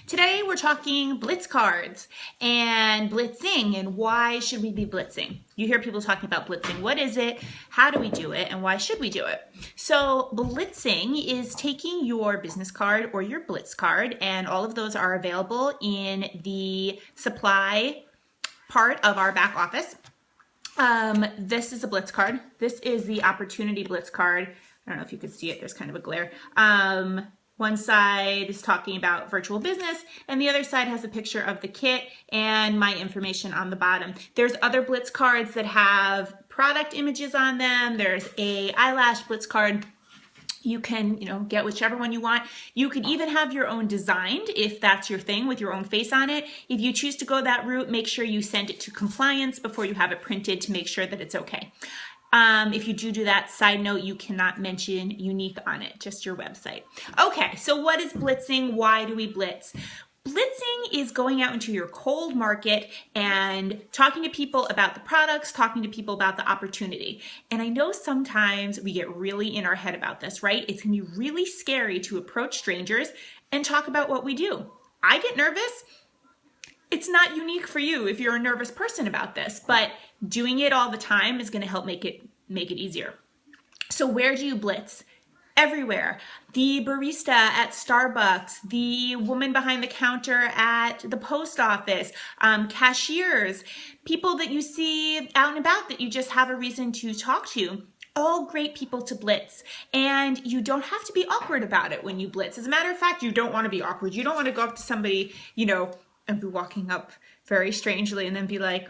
Today we're talking blitz cards and blitzing and why should we be blitzing? You hear people talking about blitzing. What is it? How do we do it? And why should we do it? So blitzing is taking your business card or your blitz card, and all of those are available in the supply part of our back office. This is a blitz card. This is the opportunity blitz card. I don't know if you could see it. There's kind of a glare. One side is talking about virtual business, and the other side has a picture of the kit and my information on the bottom. There's other blitz cards that have product images on them. There's a eyelash blitz card. You can, get whichever one you want. You can even have your own designed if that's your thing, with your own face on it. If you choose to go that route, make sure you send it to compliance before you have it printed to make sure that it's okay. If you do that, side note, you cannot mention Younique on it, just your website. Okay, so what is blitzing? Why do we blitz? Blitzing is going out into your cold market and talking to people about the products, talking to people about the opportunity. And I know sometimes we get really in our head about this, right? It's gonna be really scary to approach strangers and talk about what we do. I get nervous. It's not unique for you if you're a nervous person about this, but doing it all the time is going to help make it easier. So where do you blitz? Everywhere. The barista at Starbucks, the woman behind the counter at the post office, cashiers, people that you see out and about that you just have a reason to talk to. All great people to blitz, and you don't have to be awkward about it when you blitz. As a matter of fact, you don't want to be awkward. You don't want to go up to somebody, and be walking up very strangely and then be like,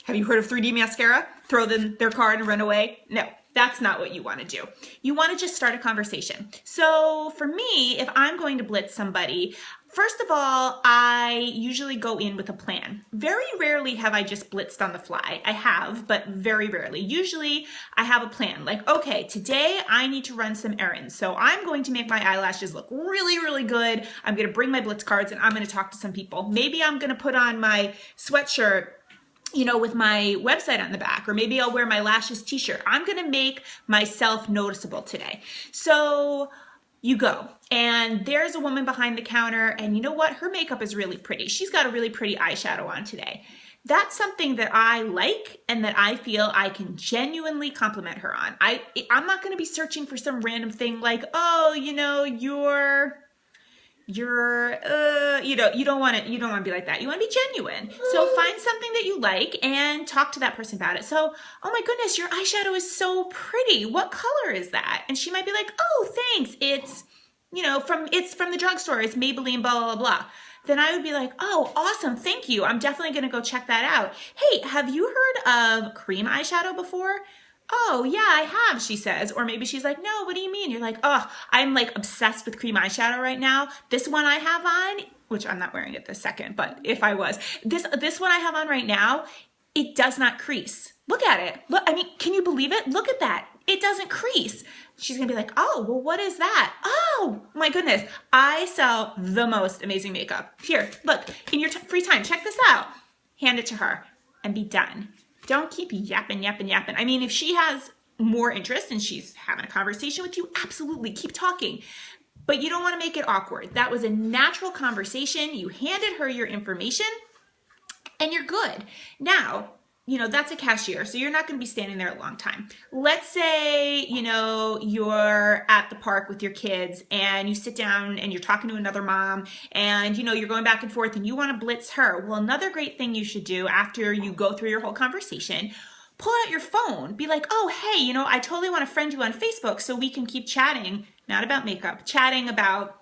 have you heard of 3D mascara? Throw them their card and run away? No, that's not what you want to do. You want to just start a conversation. So for me, if I'm going to blitz somebody, first of all, I usually go in with a plan. Very rarely have I just blitzed on the fly. I have, but very rarely. Usually I have a plan. Like, okay, today I need to run some errands. So I'm going to make my eyelashes look really, really good. I'm going to bring my blitz cards and I'm going to talk to some people. Maybe I'm going to put on my sweatshirt, with my website on the back, or maybe I'll wear my lashes t-shirt. I'm going to make myself noticeable today. So you go, and there's a woman behind the counter, and you know what? Her makeup is really pretty. She's got a really pretty eyeshadow on today. That's something that I like and that I feel I can genuinely compliment her on. I'm not going to be searching for some random thing like, oh, you don't want to be like that. You want to be genuine. So find something that you like and talk to that person about it. So, oh my goodness, your eyeshadow is so pretty. What color is that? And she might be like, oh, thanks. It's from the drugstore. It's Maybelline, blah, blah, blah. Then I would be like, oh, awesome. Thank you. I'm definitely going to go check that out. Hey, have you heard of cream eyeshadow before? Oh, yeah, I have, she says. Or maybe she's like, no, what do you mean? You're like, oh, I'm like obsessed with cream eyeshadow right now. This one I have on, which I'm not wearing it this second, but if I was, this one I have on right now, it does not crease. Look at it. Look, can you believe it? Look at that. It doesn't crease. She's gonna be like, oh, well, what is that? Oh, my goodness. I sell the most amazing makeup. Here, look, in your free time, check this out. Hand it to her and be done. Don't keep yapping. If she has more interest and she's having a conversation with you, absolutely keep talking. But you don't want to make it awkward. That was a natural conversation. You handed her your information and you're good. Now, that's a cashier, so you're not going to be standing there a long time. Let's say, you're at the park with your kids and you sit down and you're talking to another mom and, you're going back and forth and you want to blitz her. Well, another great thing you should do after you go through your whole conversation, pull out your phone. Be like, oh, hey, I totally want to friend you on Facebook so we can keep chatting, not about makeup, chatting about,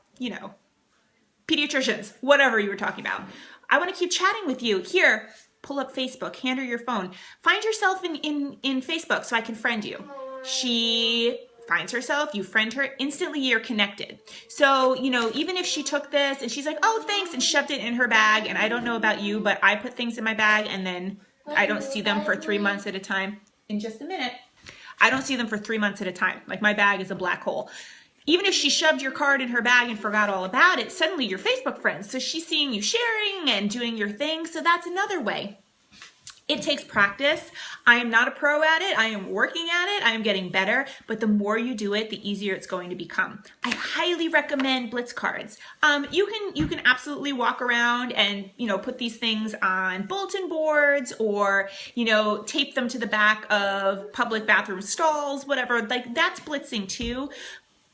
pediatricians, whatever you were talking about. I want to keep chatting with you. Here, pull up Facebook, hand her your phone. Find yourself in Facebook so I can friend you. She finds herself, you friend her, instantly you're connected. So, even if she took this and she's like, oh, thanks, and shoved it in her bag, and I don't know about you, but I put things in my bag and then I don't see them for 3 months at a time. In just a minute. I don't see them for 3 months at a time. Like my bag is a black hole. Even if she shoved your card in her bag and forgot all about it, suddenly you're Facebook friends. So she's seeing you sharing and doing your thing. So that's another way. It takes practice. I am not a pro at it. I am working at it. I am getting better, but the more you do it, the easier it's going to become. I highly recommend blitz cards. You can absolutely walk around and, put these things on bulletin boards or, tape them to the back of public bathroom stalls, whatever. Like, that's blitzing too.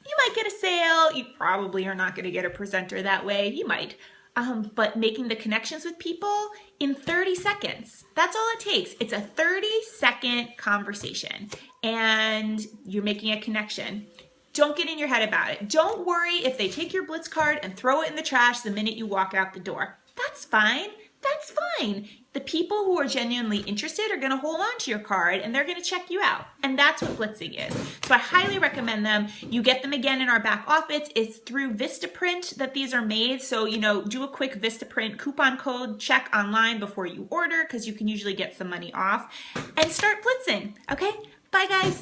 You might get a sale. You probably are not going to get a presenter that way. You might. But making the connections with people in 30 seconds. That's all it takes. It's a 30-second conversation and you're making a connection. Don't get in your head about it. Don't worry if they take your blitz card and throw it in the trash the minute you walk out the door. That's fine. That's fine. The people who are genuinely interested are going to hold on to your card and they're going to check you out. And that's what blitzing is. So I highly recommend them. You get them again in our back office. It's through Vistaprint that these are made. So, do a quick Vistaprint coupon code check online before you order because you can usually get some money off and start blitzing. Okay? Bye, guys.